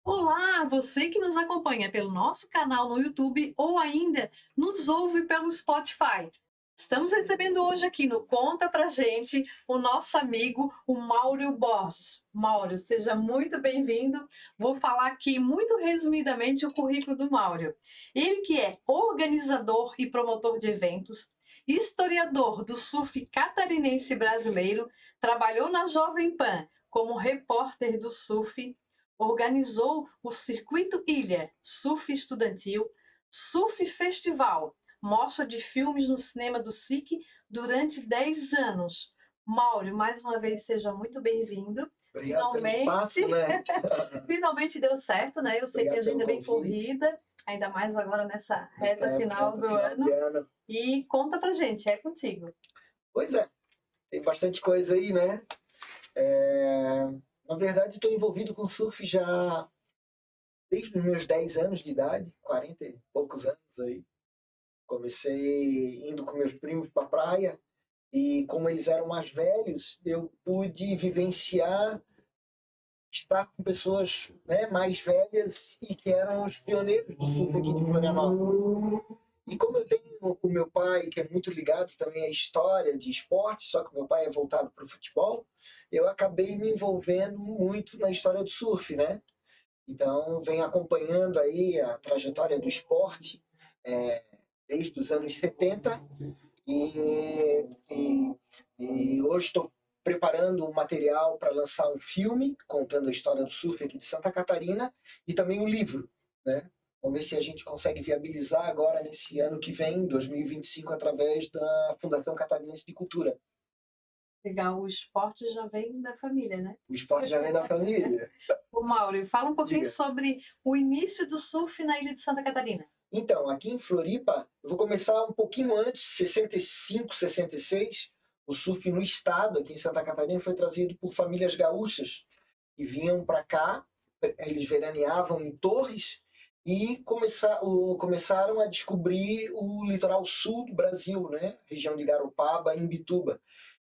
Olá, você que nos acompanha pelo nosso canal no YouTube ou ainda nos ouve pelo Spotify. Estamos recebendo hoje aqui no Conta Pra Gente o nosso amigo, o Máurio Borges. Máurio, seja muito bem-vindo. Vou falar aqui muito resumidamente o currículo do Máurio. Ele que é organizador e promotor de eventos, historiador do surf catarinense brasileiro, trabalhou na Jovem Pan como repórter do surf, organizou o Circuito Ilha, surf estudantil, surf festival, mostra de filmes no cinema do SIC durante 10 anos. Máurio, mais uma vez, seja muito bem-vindo. Obrigado pelo Finalmente, espaço, né? finalmente deu certo, né? Eu sei que a Obrigado pelo agenda é bem convite. corrida, ainda mais agora nessa Nessa reta época, final reta do final de ano. ano. E conta pra gente, é contigo. Pois é, tem bastante coisa aí, né? Na verdade, estou envolvido com surf já desde os meus 10 anos de idade, 40 e poucos anos aí. Comecei indo com meus primos para a praia e como eles eram mais velhos, eu pude vivenciar estar com pessoas, né, mais velhas e que eram os pioneiros do surf aqui de Florianópolis. E como eu tenho o meu pai, que é muito ligado também à história de esporte, só que meu pai é voltado para o futebol, eu acabei me envolvendo muito na história do surf, né? Então, venho acompanhando aí a trajetória do esporte é, desde os anos 70 e, e hoje estou preparando um material para lançar um filme contando a história do surf aqui de Santa Catarina e também um livro, né? Vamos ver se a gente consegue viabilizar agora nesse ano que vem, 2025, através da Fundação Catarinense de Cultura. Legal, o esporte já vem da família, né? O esporte já vem da família. Ô, Mauro, fala um pouquinho Diga. sobre o início do surf na ilha de Santa Catarina. Então, aqui em Floripa, eu vou começar um pouquinho antes, 65, 66. O surf no estado, aqui em Santa Catarina, foi trazido por famílias gaúchas que vinham para cá, eles veraneavam em Torres e começaram a descobrir o litoral sul do Brasil, né? Região de Garopaba, Imbituba.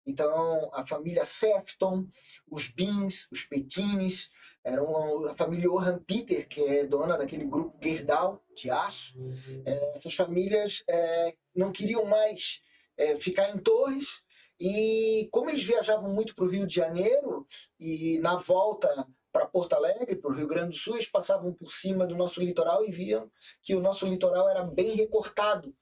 Então, a família Sefton, os Beans, os Petines, eram a família Johan Peter, que é dona daquele grupo Gerdau, de aço. Essas famílias não queriam mais ficar em Torres, e como eles viajavam muito para o Rio de Janeiro, e na volta para Porto Alegre, para o Rio Grande do Sul, eles passavam por cima do nosso litoral e viam que o nosso litoral era bem recortado.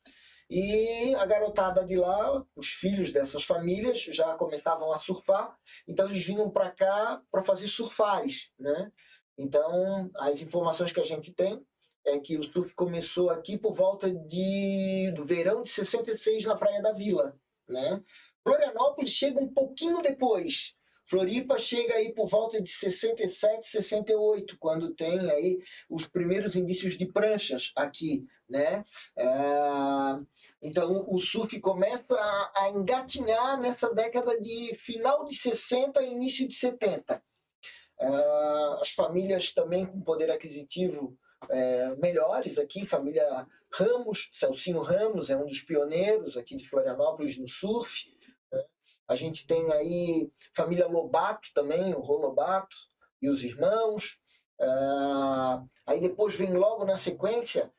E a garotada de lá, os filhos dessas famílias, já começavam a surfar, então eles vinham para cá para fazer surfares, né? Então, as informações que a gente tem é que o surf começou aqui por volta do verão de 66 na Praia da Vila, né? Florianópolis chega um pouquinho depois. Floripa chega aí por volta de 67, 68, quando tem aí os primeiros indícios de pranchas aqui, né? Então o surf começa a engatinhar nessa década de final de 60 e início de 70. As famílias também com poder aquisitivo melhores aqui, família Ramos, Celcinho Ramos é um dos pioneiros aqui de Florianópolis no surf, né? A gente tem aí família Lobato também, o Rô Lobato e os irmãos. Aí depois vem logo na sequência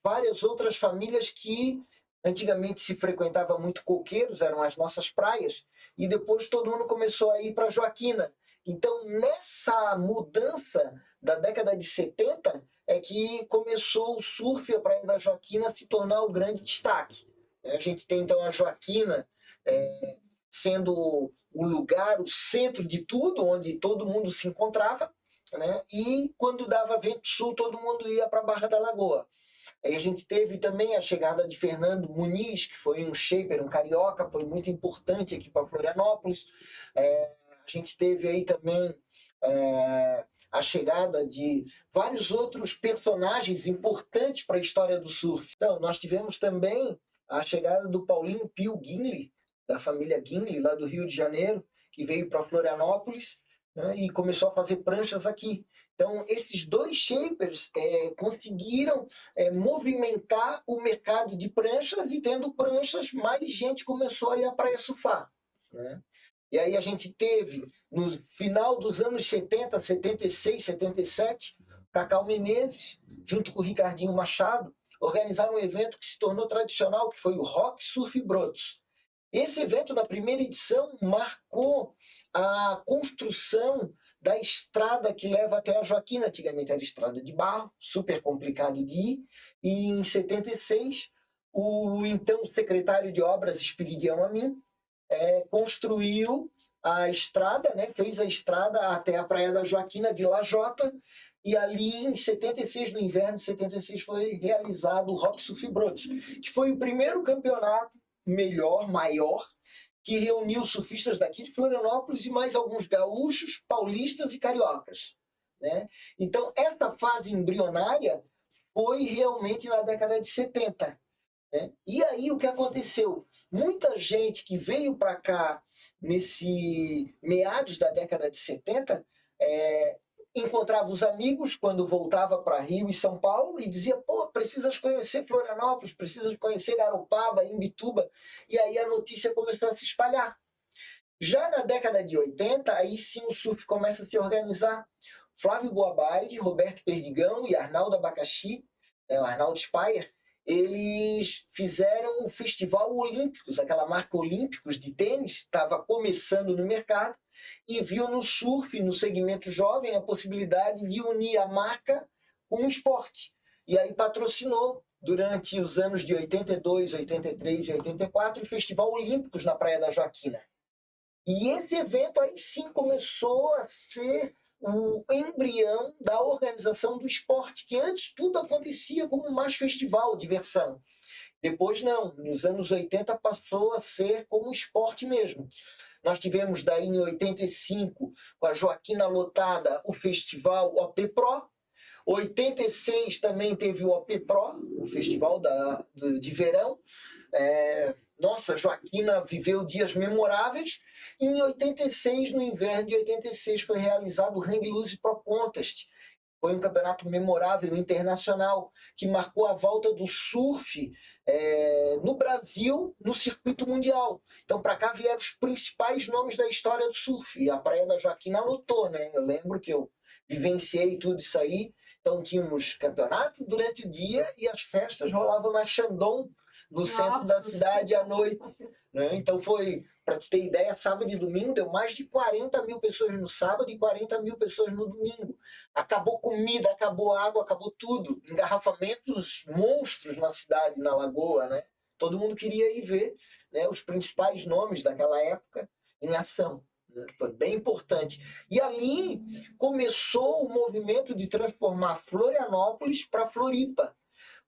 várias outras famílias que antigamente se frequentava muito coqueiros, eram as nossas praias, e depois todo mundo começou a ir para Joaquina. Então, nessa mudança da década de 70, é que começou o surf, a Praia da Joaquina, a se tornar o grande destaque. A gente tem, então, a Joaquina sendo o lugar, o centro de tudo, onde todo mundo se encontrava, né? E quando dava vento sul, todo mundo ia para a Barra da Lagoa. Aí a gente teve também a chegada de Fernando Muniz, que foi um shaper, um carioca, foi muito importante aqui para Florianópolis. A gente teve aí também a chegada de vários outros personagens importantes para a história do surf. Então, nós tivemos também a chegada do Paulinho Pio Guinle, da família Guinle, lá do Rio de Janeiro, que veio para Florianópolis, né, e começou a fazer pranchas aqui. Então, esses dois shapers conseguiram movimentar o mercado de pranchas, e tendo pranchas, mais gente começou a ir à praia surfar, né? E aí a gente teve, no final dos anos 70, 76, 77, Cacau Menezes, junto com o Ricardinho Machado, organizaram um evento que se tornou tradicional, que foi o Rock Surf Brotos. Esse evento, na primeira edição, marcou a construção da estrada que leva até a Joaquina. Antigamente era estrada de barro, super complicado de ir. E em 76, o então secretário de Obras, Espiridião Amin, construiu a estrada, né? Fez a estrada até a Praia da Joaquina, de Lajota. E ali, em 76, no inverno de 76, foi realizado o Rock Surf Brotos, que foi o primeiro campeonato maior, que reuniu surfistas daqui de Florianópolis e mais alguns gaúchos, paulistas e cariocas, né? Então, essa fase embrionária foi realmente na década de 70. Né? E aí, o que aconteceu? Muita gente que veio para cá nesse meados da década de 70 encontrava os amigos quando voltava para Rio e São Paulo e dizia, pô, precisas conhecer Florianópolis, precisas conhecer Garopaba, Imbituba. E aí a notícia começou a se espalhar. Já na década de 80, aí sim o surf começa a se organizar. Flávio Boabaide, Roberto Perdigão e Arnaldo Abacaxi, o Arnaldo Speyer, eles fizeram o Festival Olímpicos, aquela marca Olímpicos de tênis, estava começando no mercado, e viu no surf, no segmento jovem, a possibilidade de unir a marca com o esporte. E aí patrocinou, durante os anos de 82, 83 e 84, o Festival Olímpicos na Praia da Joaquina. E esse evento aí sim começou a ser o embrião da organização do esporte, que antes tudo acontecia como mais festival, diversão. Depois não, nos anos 80 passou a ser como esporte mesmo. Nós tivemos daí em 85, com a Joaquina lotada, o festival OP Pro. 86 também teve o OP Pro, o festival de verão. Nossa, Joaquina viveu dias memoráveis. E em 86, no inverno de 86, foi realizado o Hang Loose Pro Contest. Foi um campeonato memorável, internacional, que marcou a volta do surf no Brasil, no circuito mundial. Então, para cá vieram os principais nomes da história do surf. E a Praia da Joaquina lotou, né? Eu lembro que eu vivenciei tudo isso aí. Então, tínhamos campeonato durante o dia e as festas rolavam na Shandong, no centro da cidade, à noite. Né? Então, foi, para te ter ideia, sábado e domingo deu mais de 40 mil pessoas no sábado e 40 mil pessoas no domingo. Acabou comida, acabou água, acabou tudo. Engarrafamentos monstros na cidade, na lagoa. Né? Todo mundo queria ir ver, né, os principais nomes daquela época em ação. Né? Foi bem importante. E ali começou o movimento de transformar Florianópolis para Floripa.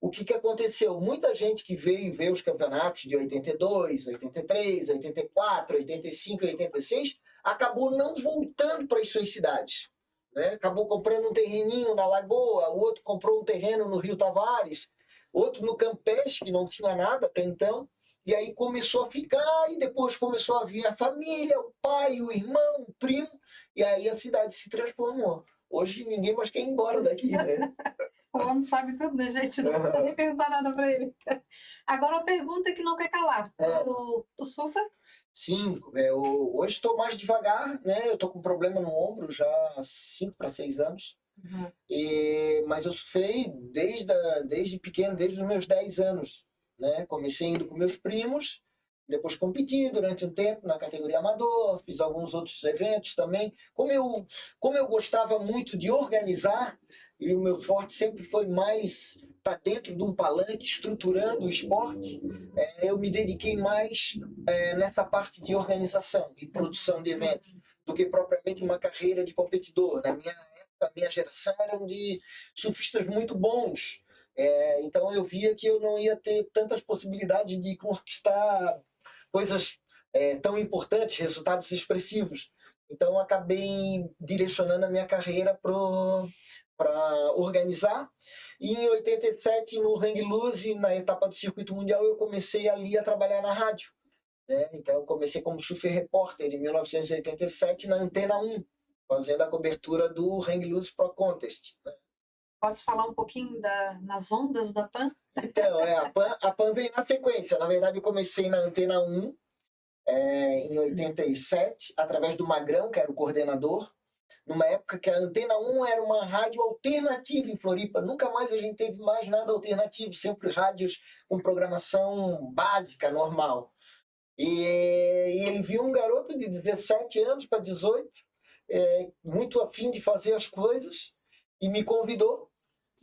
O que aconteceu? Muita gente que veio ver os campeonatos de 82, 83, 84, 85 e 86 acabou não voltando para as suas cidades. Né? Acabou comprando um terreninho na Lagoa, o outro comprou um terreno no Rio Tavares, outro no Campeche, que não tinha nada até então. E aí começou a ficar, e depois começou a vir a família, o pai, o irmão, o primo, e aí a cidade se transformou. Hoje ninguém mais quer ir embora daqui, né? O homem sabe tudo, né, gente? Não precisa nem perguntar nada para ele. Agora, a pergunta que não quer calar. Tu surfa? Sim, hoje estou mais devagar, né? Eu estou com problema no ombro já há 5 para 6 anos. Uhum. Mas eu surfei desde pequeno, desde os meus 10 anos. Né? Comecei indo com meus primos, depois competi durante um tempo na categoria amador, fiz alguns outros eventos também. Como eu gostava muito de organizar, e o meu forte sempre foi mais estar dentro de um palanque, estruturando o esporte, eu me dediquei mais nessa parte de organização e produção de eventos, do que propriamente uma carreira de competidor. Na minha época, a minha geração eram de surfistas muito bons. Então eu via que eu não ia ter tantas possibilidades de conquistar coisas tão importantes, resultados expressivos. Então acabei direcionando a minha carreira para organizar. E em 87, no Hang Loose, na etapa do circuito mundial, eu comecei ali a trabalhar na rádio. Né? Então eu comecei como super repórter em 1987 na Antena 1, fazendo a cobertura do Hang Loose Pro Contest. Né? Pode falar um pouquinho nas ondas da PAN? Então, a PAN veio na sequência. Na verdade, eu comecei na Antena 1, em 87, através do Magrão, que era o coordenador, numa época que a Antena 1 era uma rádio alternativa em Floripa. Nunca mais a gente teve mais nada alternativo, sempre rádios com programação básica, normal. E ele viu um garoto de 17 anos para 18, muito afim de fazer as coisas, e me convidou.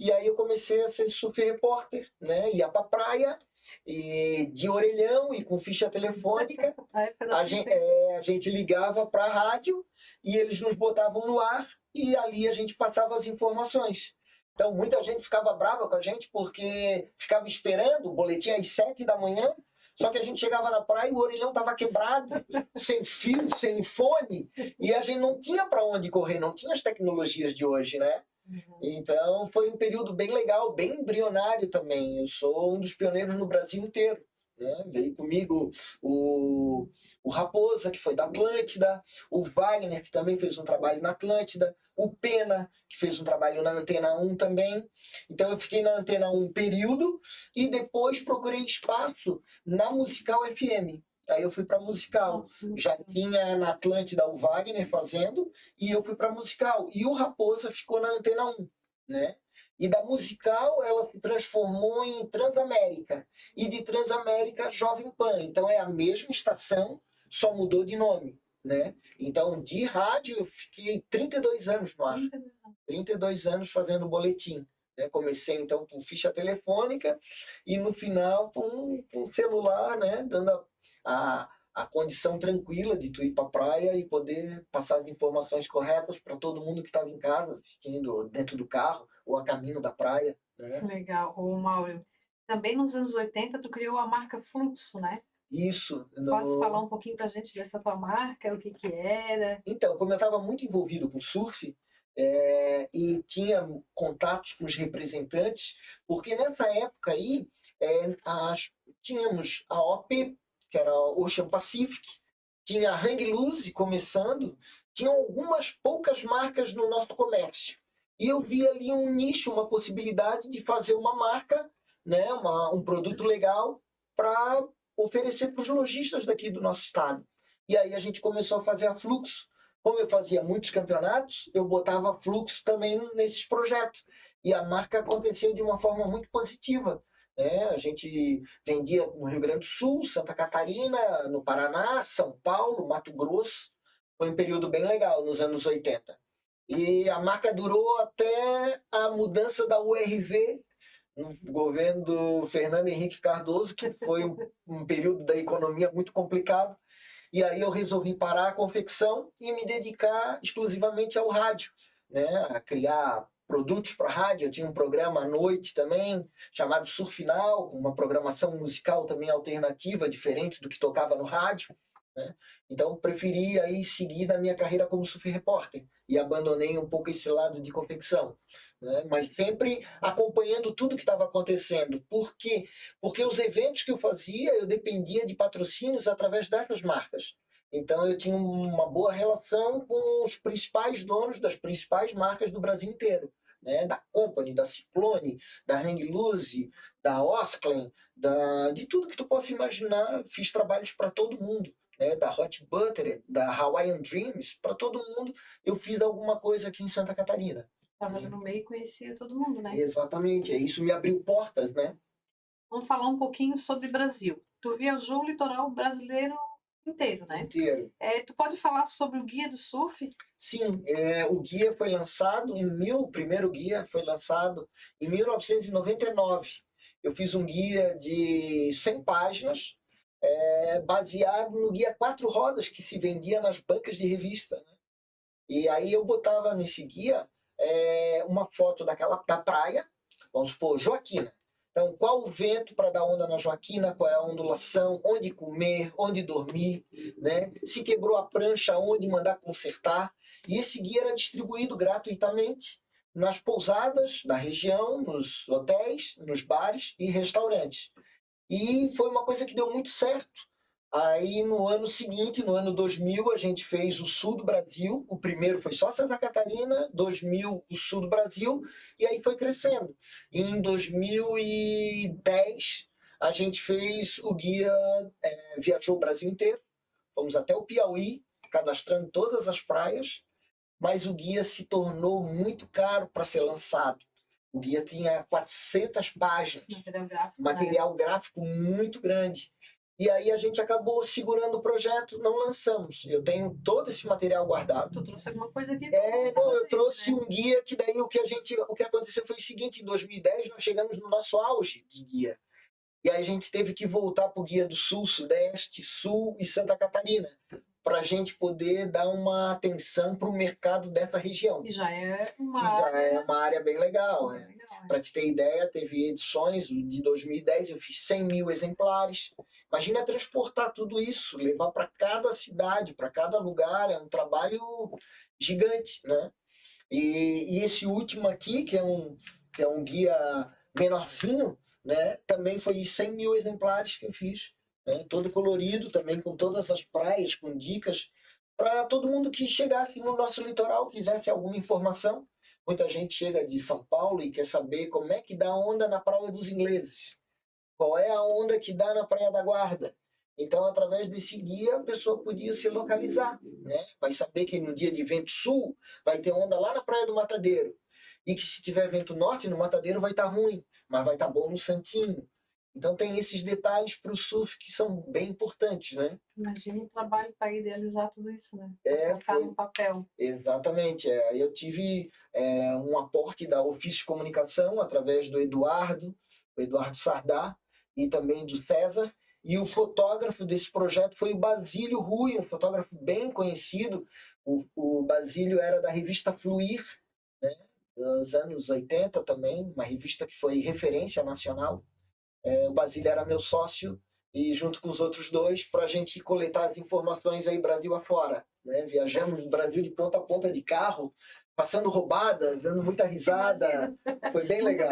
E aí eu comecei a ser surf repórter, né? Ia para praia, e de orelhão e com ficha telefônica. A gente ligava para a rádio e eles nos botavam no ar e ali a gente passava as informações. Então muita gente ficava brava com a gente porque ficava esperando o boletim às 7 da manhã, só que a gente chegava na praia e o orelhão estava quebrado, sem fio, sem fone, e a gente não tinha para onde correr, não tinha as tecnologias de hoje, né? Então foi um período bem legal, bem embrionário também. Eu sou um dos pioneiros no Brasil inteiro, né? Veio comigo o Raposa, que foi da Atlântida, o Wagner, que também fez um trabalho na Atlântida, o Pena, que fez um trabalho na Antena 1 também. Então eu fiquei na Antena 1 um período e depois procurei espaço na Musical FM. Aí eu fui para Musical. Já tinha na Atlântida o Wagner fazendo, e eu fui para Musical. E o Raposa ficou na Antena 1, né? E da Musical ela se transformou em Transamérica. E de Transamérica, Jovem Pan. Então é a mesma estação, só mudou de nome, né? Então de rádio eu fiquei 32 anos no ar. 32 anos fazendo boletim. Comecei então com ficha telefônica e no final com celular, né? Dando a condição tranquila de tu ir para a praia e poder passar as informações corretas para todo mundo que estava em casa, assistindo dentro do carro ou a caminho da praia, né? Legal. Ô, Mauro, também nos anos 80 tu criou a marca Fluxo, né? Isso. Posso falar um pouquinho para a gente dessa tua marca, o que que era? Então, como eu estava muito envolvido com surf, e tinha contatos com os representantes, porque nessa época aí tínhamos a OP, que era a Ocean Pacific, tinha a Hang Loose começando, tinham algumas poucas marcas no nosso comércio. E eu vi ali um nicho, uma possibilidade de fazer uma marca, né, um produto legal para oferecer para os lojistas daqui do nosso estado. E aí a gente começou a fazer a Fluxo. Como eu fazia muitos campeonatos, eu botava Fluxo também nesses projetos. E a marca aconteceu de uma forma muito positiva. A gente vendia no Rio Grande do Sul, Santa Catarina, no Paraná, São Paulo, Mato Grosso. Foi um período bem legal nos anos 80. E a marca durou até a mudança da URV no governo do Fernando Henrique Cardoso, que foi um período da economia muito complicado. E aí eu resolvi parar a confecção e me dedicar exclusivamente ao rádio, né? A criar produtos para rádio. Eu tinha um programa à noite também, chamado Surfinal, com uma programação musical também alternativa, diferente do que tocava no rádio, né? Então preferi aí seguir na minha carreira como surf repórter e abandonei um pouco esse lado de confecção, né? Mas sempre acompanhando tudo que estava acontecendo. Por quê? Porque os eventos que eu fazia, eu dependia de patrocínios através dessas marcas. Então eu tinha uma boa relação com os principais donos das principais marcas do Brasil inteiro, né? Da Company, da Ciclone, da Hang Loose, da Osklen, de tudo que tu possa imaginar. Fiz trabalhos para todo mundo, né? Da Hot Butter, da Hawaiian Dreams, para todo mundo. Eu fiz alguma coisa aqui em Santa Catarina. Estava no meio e conhecia todo mundo, né? Exatamente, isso me abriu portas, né? Vamos falar um pouquinho sobre Brasil. Tu viajou o litoral brasileiro inteiro, né? Inteiro. Tu pode falar sobre o Guia do Surf? Sim, o guia foi lançado o primeiro guia foi lançado em 1999. Eu fiz um guia de 100 páginas, baseado no guia 4 rodas que se vendia nas bancas de revista, né? E aí eu botava nesse guia uma foto da praia, vamos supor, Joaquina. Então, qual o vento para dar onda na Joaquina, qual é a ondulação, onde comer, onde dormir, né? Se quebrou a prancha, onde mandar consertar. E esse guia era distribuído gratuitamente nas pousadas da região, nos hotéis, nos bares e restaurantes. E foi uma coisa que deu muito certo. Aí, no ano seguinte, no ano 2000, a gente fez o sul do Brasil. O primeiro foi só Santa Catarina, 2000 o sul do Brasil, e aí foi crescendo. E em 2010, a gente fez o guia, viajou o Brasil inteiro, fomos até o Piauí, cadastrando todas as praias, mas o guia se tornou muito caro para ser lançado. O guia tinha 400 páginas, material gráfico muito grande. E aí a gente acabou segurando o projeto, não lançamos. Eu tenho todo esse material guardado. Tu trouxe alguma coisa aqui? Não, eu trouxe um guia que daí o que aconteceu foi o seguinte: em 2010 nós chegamos no nosso auge de guia. E aí a gente teve que voltar para o Guia do Sul, Sudeste, Sul e Santa Catarina, para a gente poder dar uma atenção para o mercado dessa região. E já é uma área bem legal. Para te ter ideia, teve edições de 2010, eu fiz 100 mil exemplares. Imagina transportar tudo isso, levar para cada cidade, para cada lugar, é um trabalho gigante, né? E esse último aqui, que é um guia menorzinho, né? Também foi 100 mil exemplares que eu fiz, né? Todo colorido, também com todas as praias, com dicas, para todo mundo que chegasse no nosso litoral, quisesse alguma informação. Muita gente chega de São Paulo e quer saber como é que dá onda na Praia dos Ingleses, qual é a onda que dá na Praia da Guarda. Então, através desse guia, a pessoa podia se localizar, né? Vai saber que no dia de vento sul vai ter onda lá na Praia do Matadeiro, e que se tiver vento norte, no Matadeiro vai estar ruim, mas vai estar bom no Santinho. Então tem esses detalhes para o surf que são bem importantes, né? Imagina o trabalho para idealizar tudo isso, né? Colocar no papel. Exatamente. Eu tive um aporte da Ofício de Comunicação através do Eduardo Sardá, e também do César. E o fotógrafo desse projeto foi o Basílio Rui, um fotógrafo bem conhecido. O Basílio era da revista Fluir, né? Dos anos 80 também, uma revista que foi referência nacional. O Basílio era meu sócio, e junto com os outros dois, para a gente coletar as informações aí Brasil afora, né? Viajamos do Brasil de ponta a ponta de carro, passando roubada, dando muita risada. Imagina. Foi bem legal.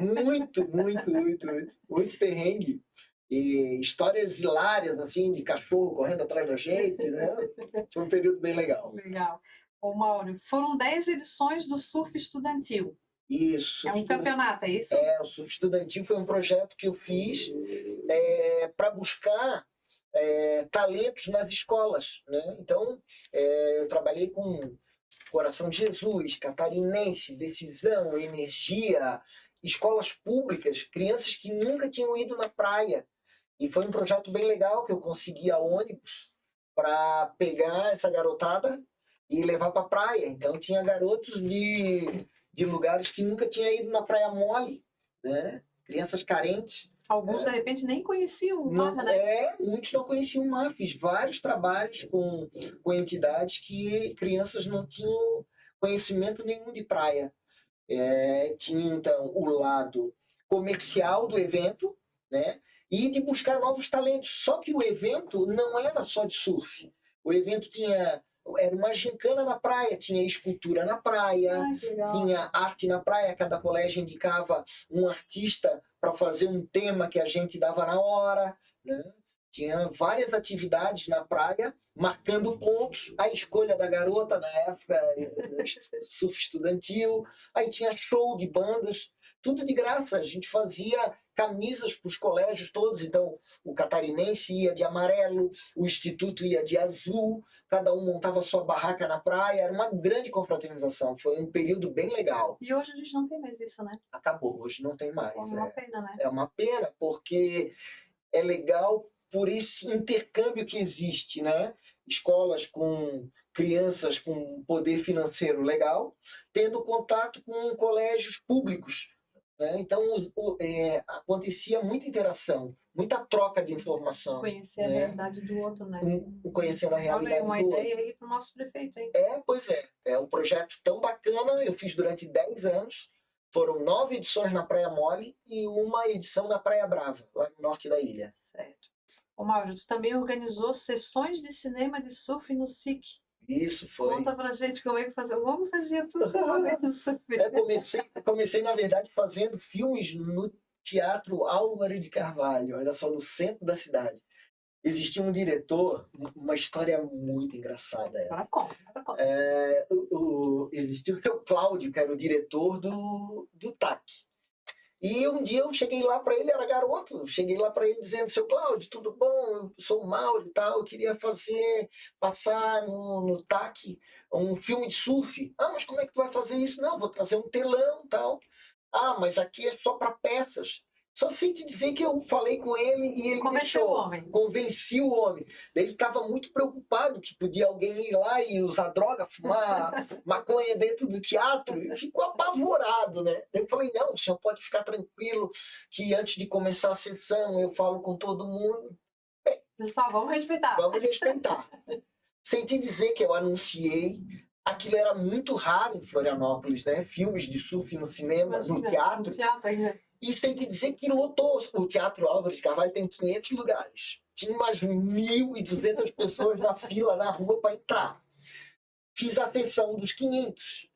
Muito perrengue? Muito perrengue. E histórias hilárias, assim, de cachorro correndo atrás da gente, né? Foi um período bem legal. Legal. Ô, Mauro, foram 10 edições do Surf Estudantil. Isso. É um campeonato, é isso? O Surf Estudantil foi um projeto que eu fiz para buscar talentos nas escolas, né? Então, eu trabalhei com Coração de Jesus, Catarinense, Decisão, Energia, escolas públicas, crianças que nunca tinham ido na praia. E foi um projeto bem legal que eu consegui a ônibus para pegar essa garotada e levar para a praia. Então, tinha garotos de lugares que nunca tinham ido na Praia Mole, né? Crianças carentes. Alguns, de repente, nem conheciam o mar, né? Muitos não conheciam o mar. Fiz vários trabalhos com entidades que crianças não tinham conhecimento nenhum de praia. Tinha, então, o lado comercial do evento, né? E de buscar novos talentos. Só que o evento não era só de surf. O evento era uma gincana na praia, tinha escultura na praia, tinha arte na praia, cada colégio indicava um artista para fazer um tema que a gente dava na hora, né? Tinha várias atividades na praia, marcando pontos, a escolha da garota na época, surf estudantil, aí tinha show de bandas, tudo de graça. A gente fazia camisas para os colégios todos, então o Catarinense ia de amarelo, o Instituto ia de azul, cada um montava sua barraca na praia, era uma grande confraternização, foi um período bem legal. E hoje a gente não tem mais isso, né? Acabou, hoje não tem mais. É uma pena, né? É uma pena, porque é legal por esse intercâmbio que existe, né? Escolas com crianças com poder financeiro legal, tendo contato com colégios públicos, né? Então, acontecia muita interação, muita troca de informação. Conhecer a realidade do outro, né? Conhecendo a realidade do outro. Uma ideia aí para o nosso prefeito, hein? Pois é. É um projeto tão bacana, eu fiz durante 10 anos, foram 9 edições na Praia Mole e uma edição na Praia Brava, lá no norte da ilha. Certo. Ô, Mauro, tu também organizou sessões de cinema de surf no SIC. Isso foi. Conta pra gente como é que fazia. O homem fazia tudo no surf. Comecei, na verdade, fazendo filmes no Teatro Álvaro de Carvalho, olha só, no centro da cidade. Existia um diretor, uma história muito engraçada. Agora conta. Existia o seu Cláudio, que era o diretor do TAC. E um dia eu cheguei lá para ele, era garoto, cheguei lá para ele dizendo, seu Cláudio, tudo bom? Eu sou o Mauro e tal, eu queria passar no TAC um filme de surf. Ah, mas como é que tu vai fazer isso? Não, vou trazer um telão e tal. Ah, mas aqui é só para peças. Só sei te dizer que eu falei com ele e ele Convenceu o deixou, homem. convenci o homem. Ele estava muito preocupado que podia alguém ir lá e usar droga, fumar maconha dentro do teatro, e ficou apavorado, né? Eu falei, não, o senhor pode ficar tranquilo que antes de começar a sessão eu falo com todo mundo. Pessoal, vamos respeitar. Vamos respeitar. Sem te dizer que eu anunciei, aquilo era muito raro em Florianópolis, né? Filmes de surf no cinema, Imagina, no teatro. no teatro ainda. E sem te dizer que lotou. O Teatro Álvares de Carvalho tem 500 lugares. Tinha umas 1.200 pessoas na fila, na rua, para entrar. Fiz a sessão dos 500.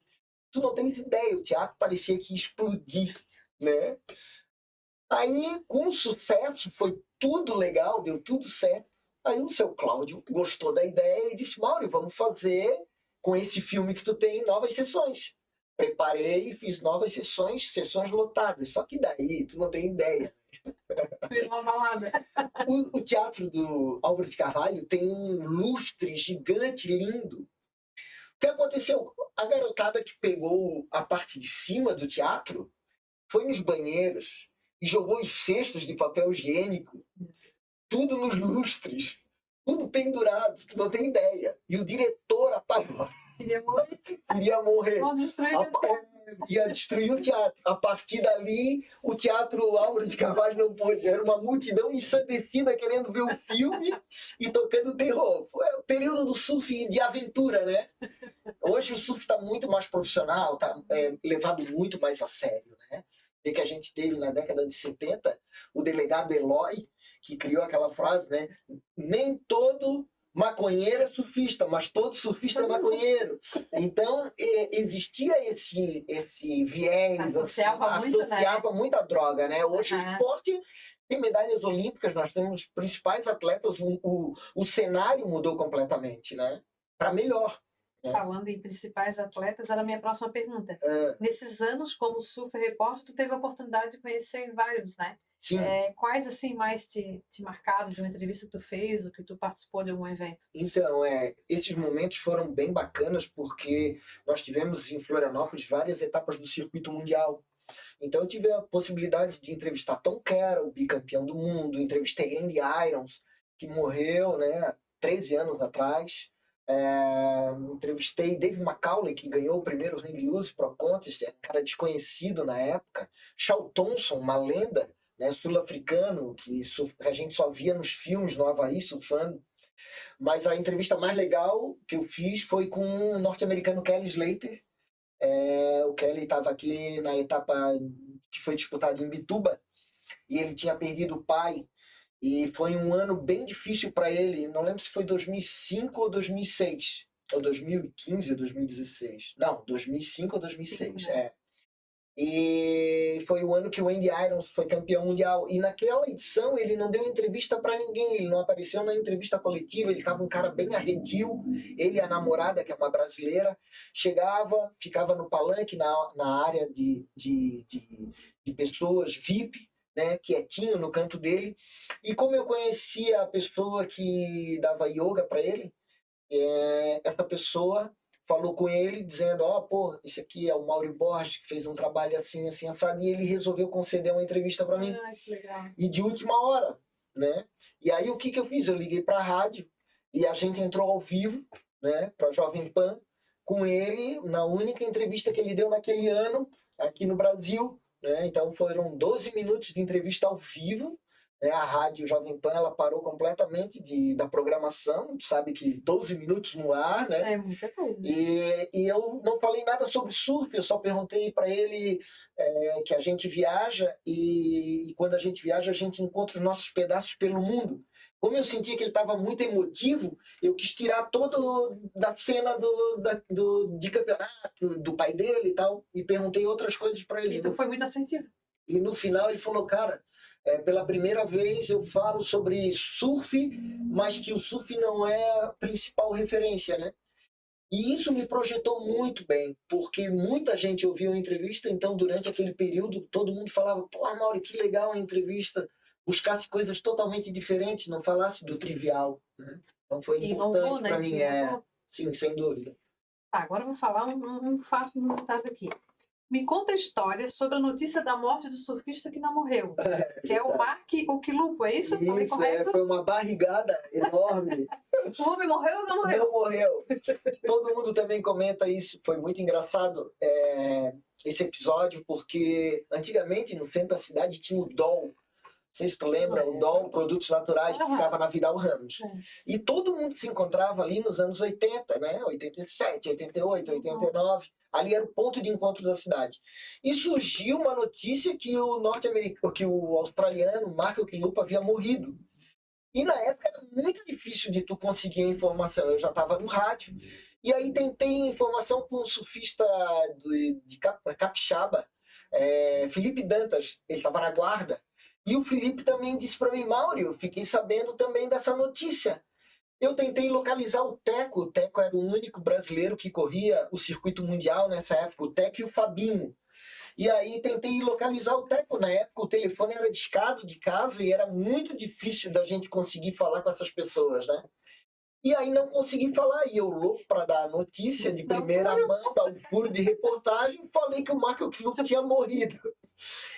Tu não tens ideia, o teatro parecia que ia explodir, né? Aí, com sucesso, foi tudo legal, deu tudo certo. Aí o seu Cláudio gostou da ideia e disse, Mauro, vamos fazer com esse filme que tu tem novas sessões. Preparei e fiz novas sessões lotadas. Só que daí, tu não tem ideia. Fiz uma balada. O teatro do Álvaro de Carvalho tem um lustre gigante, lindo. O que aconteceu? A garotada que pegou a parte de cima do teatro foi nos banheiros e jogou os cestos de papel higiênico, tudo nos lustres, tudo pendurado, tu não tem ideia. E o diretor apagou. Queria morrer. Queria morrer. Vamos destruir o teatro. Ia destruir o teatro. A partir dali, o Teatro Álvaro de Carvalho não pôde. Era uma multidão ensandecida querendo ver o filme e tocando terror. Foi o período do surf de aventura, né? Hoje o surf está muito mais profissional, está levado muito mais a sério, né? E que a gente teve na década de 70, o delegado Eloy, que criou aquela frase, né? Nem todo maconheiro é surfista, mas todo surfista é maconheiro. Então, existia esse viés, Associava muito, associava muito a droga, né? Hoje o Uhum. esporte tem medalhas olímpicas, nós temos os principais atletas, o cenário mudou completamente, né? Para melhor. Falando em principais atletas, era a minha próxima pergunta. Nesses anos como surfer repórter, tu teve a oportunidade de conhecer vários, né? Sim. Quais assim mais te marcaram de uma entrevista que tu fez ou que tu participou de algum evento? Então, esses momentos foram bem bacanas porque nós tivemos em Florianópolis várias etapas do circuito mundial. Então eu tive a possibilidade de entrevistar Tom Carroll, bicampeão do mundo, entrevistei Andy Irons, que morreu, né, 13 anos atrás. Entrevistei Dave McCauley, que ganhou o primeiro Hang Loose Pro Contest, era um cara desconhecido na época. Shaw Thompson, uma lenda, né, sul-africano, que a gente só via nos filmes no Havaí surfando. Mas a entrevista mais legal que eu fiz foi com o norte-americano Kelly Slater. O Kelly estava aqui na etapa que foi disputada em Bituba e ele tinha perdido o pai. E foi um ano bem difícil para ele. Não lembro se foi 2005 ou 2006. Ou 2015 ou 2016. Não, 2005 ou 2006. E foi o ano que o Andy Irons foi campeão mundial. E naquela edição ele não deu entrevista para ninguém. Ele não apareceu na entrevista coletiva. Ele estava um cara bem arredio. Ele e a namorada, que é uma brasileira, chegava, ficava no palanque, na área de pessoas VIP, né, quietinho no canto dele. E como eu conhecia a pessoa que dava yoga para ele, essa pessoa falou com ele dizendo, esse aqui é o Mauro Borges, que fez um trabalho assim, assim, assado, e ele resolveu conceder uma entrevista para mim. Que legal. E de última hora, né? E aí o que eu fiz? Eu liguei para a rádio e a gente entrou ao vivo, né, para a Jovem Pan, com ele na única entrevista que ele deu naquele ano aqui no Brasil, né? Então foram 12 minutos de entrevista ao vivo, né? A rádio Jovem Pan ela parou completamente da programação, sabe que 12 minutos no ar, né? É muita coisa. E eu não falei nada sobre surf, eu só perguntei para ele que a gente viaja e quando a gente viaja a gente encontra os nossos pedaços pelo mundo. Como eu sentia que ele estava muito emotivo, eu quis tirar todo da cena de campeonato, do pai dele e tal, e perguntei outras coisas para ele. E tu foi muito assertivo. E no final ele falou, cara, pela primeira vez eu falo sobre surf, mas que o surf não é a principal referência, né? E isso me projetou muito bem, porque muita gente ouvia a entrevista, então durante aquele período todo mundo falava, pô, Mauro, que legal a entrevista, buscasse coisas totalmente diferentes, não falasse do trivial, né? Então foi importante para mim, sim, sem dúvida. Agora eu vou falar um fato inusitado aqui. Me conta a história sobre a notícia da morte do surfista que não morreu, que é o Mark Okilupo, é isso? Falei correto? Foi uma barrigada enorme. O homem morreu ou não morreu? Não morreu. Todo mundo também comenta isso, foi muito engraçado esse episódio, porque antigamente no centro da cidade tinha o DOL. Não sei se tu lembra, o DOL, Produtos Naturais, que ficava na Vidal Ramos. E todo mundo se encontrava ali nos anos 80, né? 87, 88, 89. Ali era o ponto de encontro da cidade. E surgiu uma notícia que o norte-americano, que o australiano Mark Okilupo havia morrido. E na época era muito difícil de tu conseguir a informação. Eu já estava no rádio. E aí tentei informação com um surfista de Capixaba, Felipe Dantas. Ele estava na guarda. E o Felipe também disse para mim, Mauro, eu fiquei sabendo também dessa notícia. Eu tentei localizar o Teco. O Teco era o único brasileiro que corria o circuito mundial nessa época. O Teco e o Fabinho. E aí tentei localizar o Teco. Na época o telefone era discado de casa e era muito difícil da gente conseguir falar com essas pessoas, né? E aí não consegui falar. E eu, louco para dar a notícia de primeira mão, dar um furo de reportagem, falei que o Mark Okilupo tinha morrido.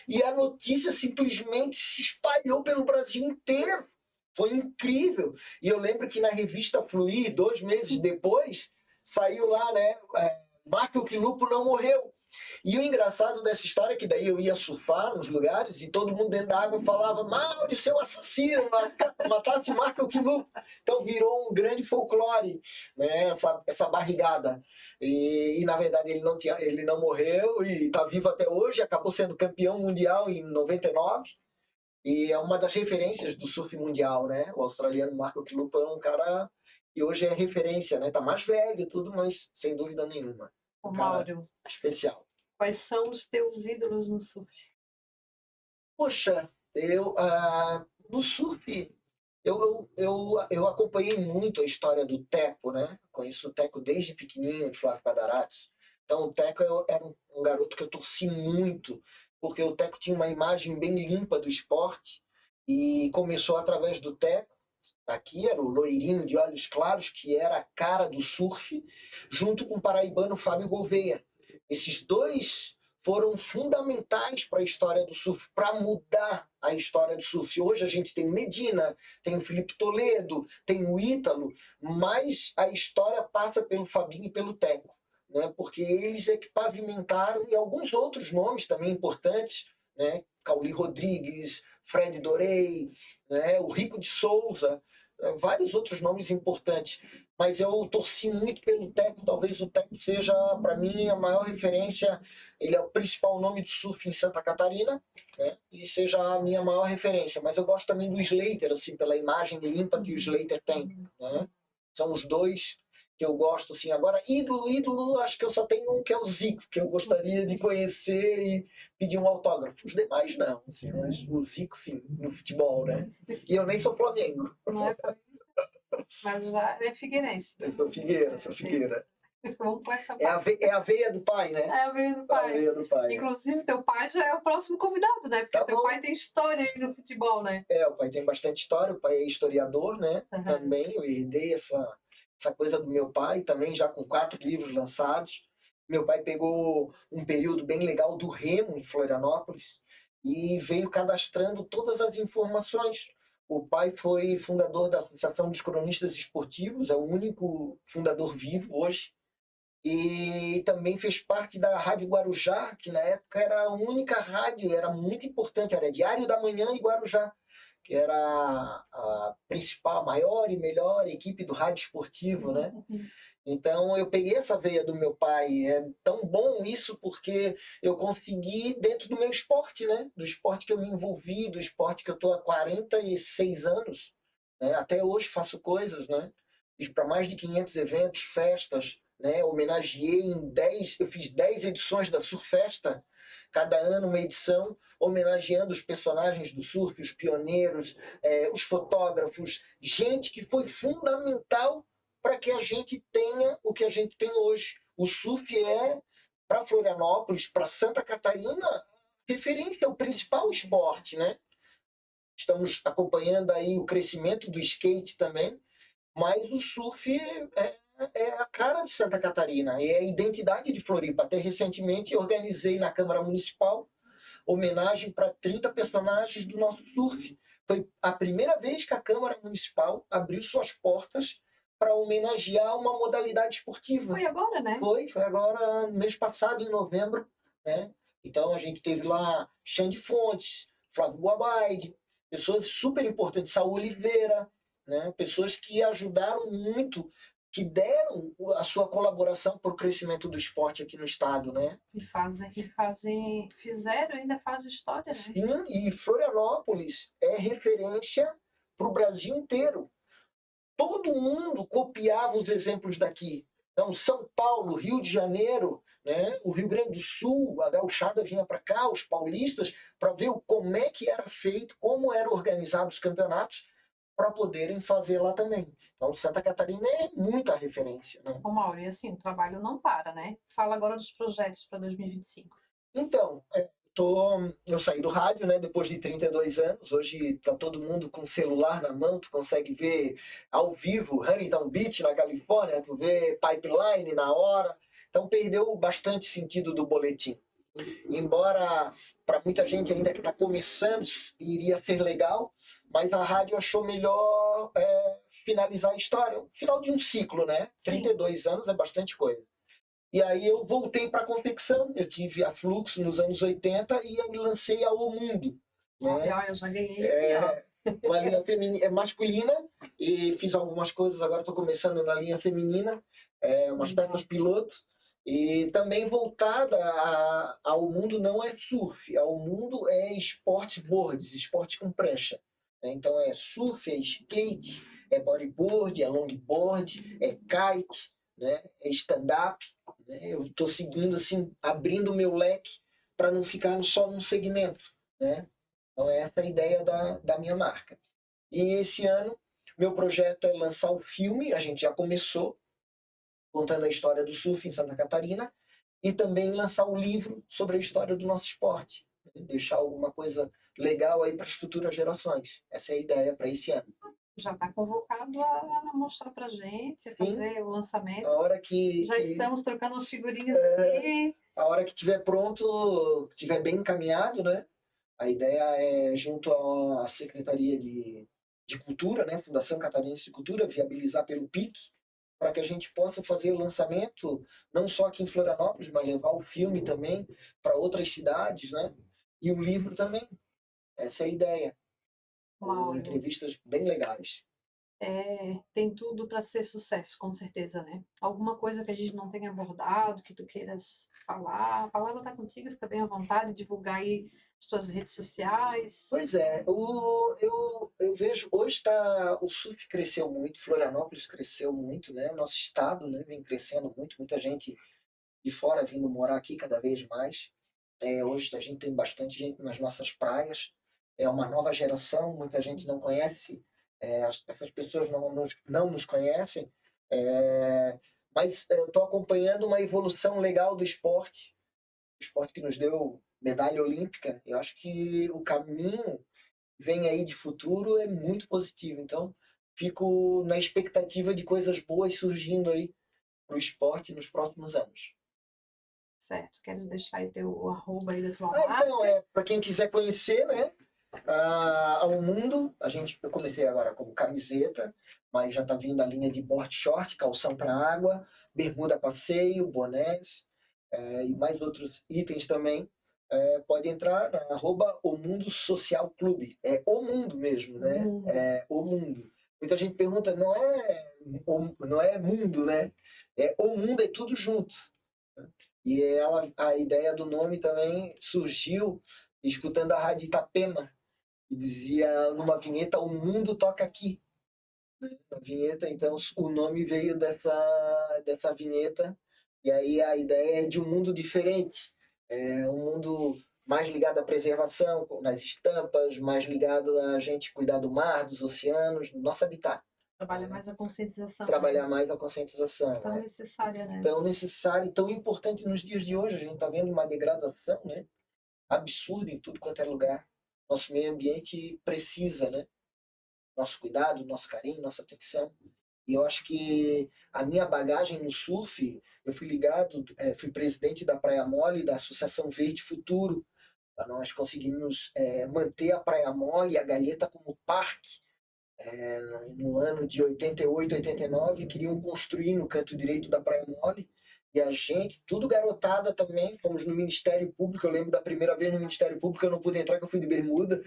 E a notícia simplesmente se espalhou pelo Brasil inteiro. Foi incrível. E eu lembro que na revista Fluir, 2 meses depois, saiu lá, né? Mark Okilupo não morreu. E o engraçado dessa história é que daí eu ia surfar nos lugares e todo mundo dentro da água falava Mauro, seu assassino, mataste Mark Okilupo. Então virou um grande folclore, né? essa barrigada. E na verdade ele não morreu e está vivo até hoje, acabou sendo campeão mundial em 99. E é uma das referências do surf mundial, né? O australiano Mark Okilupo é um cara que hoje é referência, né? Tá mais velho e tudo, mas sem dúvida nenhuma. Ô, Mauro, especial. Quais são os teus ídolos no surf? Poxa, no surf, eu acompanhei muito a história do Teco, né? Conheço o Teco desde pequenininho, Flávio Padarates. Então, o Teco era um garoto que eu torci muito, porque o Teco tinha uma imagem bem limpa do esporte e começou através do Teco. Aqui era o loirinho de olhos claros, que era a cara do surf, junto com o paraibano Fábio Gouveia. Esses dois foram fundamentais para a história do surf, para mudar a história do surf. Hoje a gente tem o Medina, tem o Felipe Toledo, tem o Ítalo, mas a história passa pelo Fabinho e pelo Teco, né? Porque eles é que pavimentaram, e alguns outros nomes também importantes, né? Cauli Rodrigues, Fred Dorey, né? O Rico de Souza, vários outros nomes importantes. Mas eu torci muito pelo Teco. Talvez o Teco seja, para mim, a maior referência. Ele é o principal nome do surf em Santa Catarina, né? E seja a minha maior referência. Mas eu gosto também do Slater, assim, pela imagem limpa que o Slater tem, né? São os dois que eu gosto, assim. Agora, ídolo, acho que eu só tenho um, que é o Zico, que eu gostaria de conhecer e pedir um autógrafo. Os demais não, assim, mas o Zico, sim, no futebol, né? E eu nem sou Flamengo. Não é pra isso, mas já é figueirense. Eu sou Figueira. Vamos com essa É a veia do pai, né? É a veia do pai. A veia do pai. Inclusive, teu pai já é o próximo convidado, né? Porque teu pai tem história aí no futebol, né? O pai tem bastante história, o pai é historiador, né? Também, eu herdei essa coisa do meu pai, também já com 4 livros lançados. Meu pai pegou um período bem legal do remo em Florianópolis e veio cadastrando todas as informações. O pai foi fundador da Associação dos Cronistas Esportivos, é o único fundador vivo hoje. E também fez parte da Rádio Guarujá, que na época era a única rádio, era muito importante, era Diário da Manhã e Guarujá, que era a principal, maior e melhor equipe do rádio esportivo, né? Então eu peguei essa veia do meu pai. É tão bom isso porque eu consegui dentro do meu esporte, né? Do esporte que eu me envolvi, do esporte que eu estou há 46 anos, né? Até hoje faço coisas, né? Fiz para mais de 500 eventos, festas, né? Homenageei eu fiz 10 edições da Surfesta, cada ano uma edição, homenageando os personagens do surf, os pioneiros, os fotógrafos, gente que foi fundamental para que a gente tenha o que a gente tem hoje. O surf é, para Florianópolis, para Santa Catarina, referência, é o principal esporte, né? Estamos acompanhando aí o crescimento do skate também, mas o surf é a cara de Santa Catarina, é a identidade de Floripa. Até recentemente organizei na Câmara Municipal homenagem para 30 personagens do nosso surf. Foi a primeira vez que a Câmara Municipal abriu suas portas para homenagear uma modalidade esportiva. Foi agora, né? Foi agora, no mês passado, em novembro, né? Então a gente teve lá Xande Fontes, Flávio Boabaide, pessoas super importantes, Saul Oliveira, né? Pessoas que ajudaram muito, que deram a sua colaboração para o crescimento do esporte aqui no estado, né? Fizeram e ainda fazem história, né? Sim, e Florianópolis é referência para o Brasil inteiro. Todo mundo copiava os exemplos daqui. Então, São Paulo, Rio de Janeiro, né? O Rio Grande do Sul, a gauchada vinha para cá, os paulistas, para ver como é que era feito, como eram organizados os campeonatos, para poderem fazer lá também. Então, Santa Catarina é muita referência, né? Ô, Mauro, e assim, o trabalho não para, né? Fala agora dos projetos para 2025. Então, eu saí do rádio, né, depois de 32 anos. Hoje tá todo mundo com o celular na mão, tu consegue ver ao vivo Huntington Beach, na Califórnia, tu vê Pipeline na hora. Então perdeu bastante sentido do boletim. Embora para muita gente ainda que está começando iria ser legal, mas a rádio achou melhor finalizar a história. Final de um ciclo, né? Sim. 32 anos é bastante coisa. E aí eu voltei para a confecção. Eu tive a Fluxo nos anos 80 e aí lancei a O Mundo. Né? Eu já ganhei aqui, ó. Uma linha masculina, e fiz algumas coisas, agora estou começando na linha feminina, umas peças piloto, e também voltada ao mundo não é surf, ao mundo é esportes boards, esporte com prancha. Né? Então é surf, é skate, é bodyboard, é longboard, é kite, né? É stand-up. Né? Eu estou seguindo, assim, abrindo o meu leque para não ficar só num segmento. Né? Então, essa é a ideia da minha marca. E esse ano, meu projeto é lançar o filme, a gente já começou, contando a história do surf em Santa Catarina, e também lançar o livro sobre a história do nosso esporte. Né? Deixar alguma coisa legal aí para as futuras gerações. Essa é a ideia para esse ano. Já está convocado a mostrar para gente, a Sim. fazer o lançamento. A hora que... Já estamos trocando as figurinhas aqui. A hora que estiver pronto, estiver bem encaminhado, né? A ideia é, junto à Secretaria de Cultura, né, Fundação Catarinense de Cultura, viabilizar pelo PIC, para que a gente possa fazer o lançamento, não só aqui em Florianópolis, mas levar o filme também para outras cidades, né? E o livro também. Essa é a ideia. Com entrevistas bem legais. Tem tudo para ser sucesso, com certeza, né? Alguma coisa que a gente não tenha abordado, que tu queiras falar, a palavra está contigo, fica bem à vontade, divulgar aí as tuas redes sociais. Pois é, eu vejo, hoje o surf cresceu muito, Florianópolis cresceu muito, né? O nosso estado, né, vem crescendo muito, muita gente de fora vindo morar aqui cada vez mais. Hoje a gente tem bastante gente nas nossas praias, é uma nova geração, muita gente não conhece, essas pessoas não nos conhecem, mas eu estou acompanhando uma evolução legal do esporte, o esporte que nos deu medalha olímpica. Eu acho que o caminho vem aí de futuro é muito positivo, então fico na expectativa de coisas boas surgindo aí para o esporte nos próximos anos. Certo, queres deixar aí o arroba aí da tua marca? Então, para quem quiser conhecer, né, ao mundo, eu comecei agora como camiseta, mas já está vindo a linha de board short, calção para água, bermuda passeio, bonés, e mais outros itens também. Pode entrar na @O Mundo Social Clube. É O Mundo mesmo, né? É O Mundo. Muita gente pergunta, não é mundo, né? O Mundo, é tudo junto. E a ideia do nome também surgiu escutando a Rádio Itapema, que dizia numa vinheta, o mundo toca aqui. Na vinheta, então, o nome veio dessa vinheta, e aí a ideia é de um mundo diferente, um mundo mais ligado à preservação, nas estampas, mais ligado a gente cuidar do mar, dos oceanos, do nosso habitat. Trabalha mais a conscientização, né? Trabalhar mais a conscientização. Tão necessária, né? Tão necessário, tão importante nos dias de hoje. A gente está vendo uma degradação, né, absurda em tudo quanto é lugar. Nosso meio ambiente precisa, né, nosso cuidado, nosso carinho, nossa atenção. E eu acho que a minha bagagem no surf, eu fui ligado, fui presidente da Praia Mole, da Associação Verde Futuro. Nós conseguimos manter a Praia Mole e a Galheta como parque. No ano de 88, 89, queriam construir no canto direito da Praia Mole. E a gente, tudo garotada também, fomos no Ministério Público. Eu lembro da primeira vez no Ministério Público, eu não pude entrar, que eu fui de bermuda.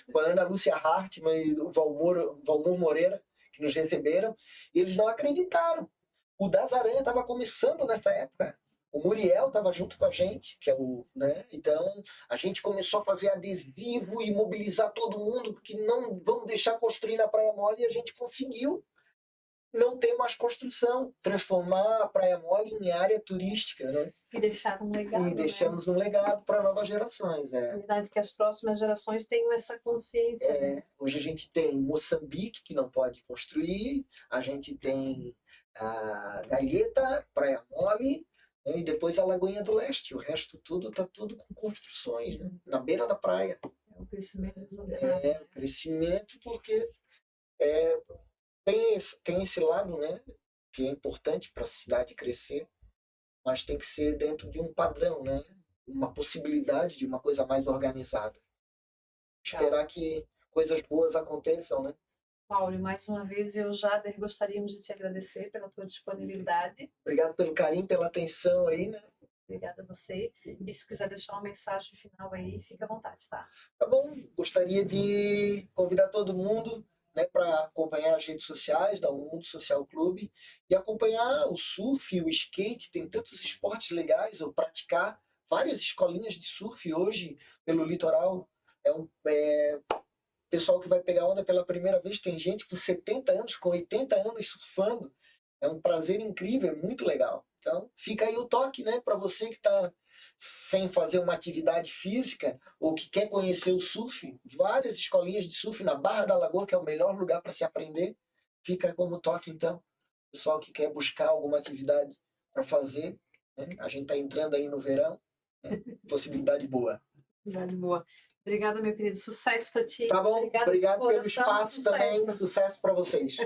Com a Ana Lúcia Hartmann e o Valmor Moreira, que nos receberam. E eles não acreditaram. O Das Aranha estava começando nessa época. O Muriel estava junto com a gente, que é o, né? Então a gente começou a fazer adesivo e mobilizar todo mundo, porque não vamos deixar construir na Praia Mole, e a gente conseguiu não ter mais construção, transformar a Praia Mole em área turística, né? E deixar um legado, E deixamos um legado para novas gerações. Na verdade, que as próximas gerações tenham essa consciência, né? Hoje a gente tem Moçambique, que não pode construir, a gente tem a Galheta, Praia Mole, né, e depois a Lagoinha do Leste. O resto tudo está tudo com construções, né, na beira da praia. É o crescimento desordenado. O crescimento, porque tem esse lado, né, que é importante para a cidade crescer, mas tem que ser dentro de um padrão, né, uma possibilidade de uma coisa mais organizada. Esperar que coisas boas aconteçam, né? Mauro, mais uma vez gostaríamos de te agradecer pela tua disponibilidade. Obrigado pelo carinho, pela atenção aí, né? Obrigada a você. E se quiser deixar uma mensagem final aí, fica à vontade, tá? Tá bom. Gostaria de convidar todo mundo, né, para acompanhar as redes sociais da Mundo Social Clube e acompanhar o surf, o skate. Tem tantos esportes legais, ou praticar várias escolinhas de surf hoje pelo litoral. Pessoal que vai pegar onda pela primeira vez, tem gente com 70 anos, com 80 anos surfando. É um prazer incrível, é muito legal. Então, fica aí o toque, né, para você que está sem fazer uma atividade física ou que quer conhecer o surf. Várias escolinhas de surf na Barra da Lagoa, que é o melhor lugar para se aprender. Fica como toque, então. Pessoal que quer buscar alguma atividade para fazer, né? A gente está entrando aí no verão, né? Possibilidade boa. Possibilidade boa. Obrigada, meu querido. Sucesso para ti. Tá bom? Obrigado pelo coração, espaço também. Sucesso para vocês.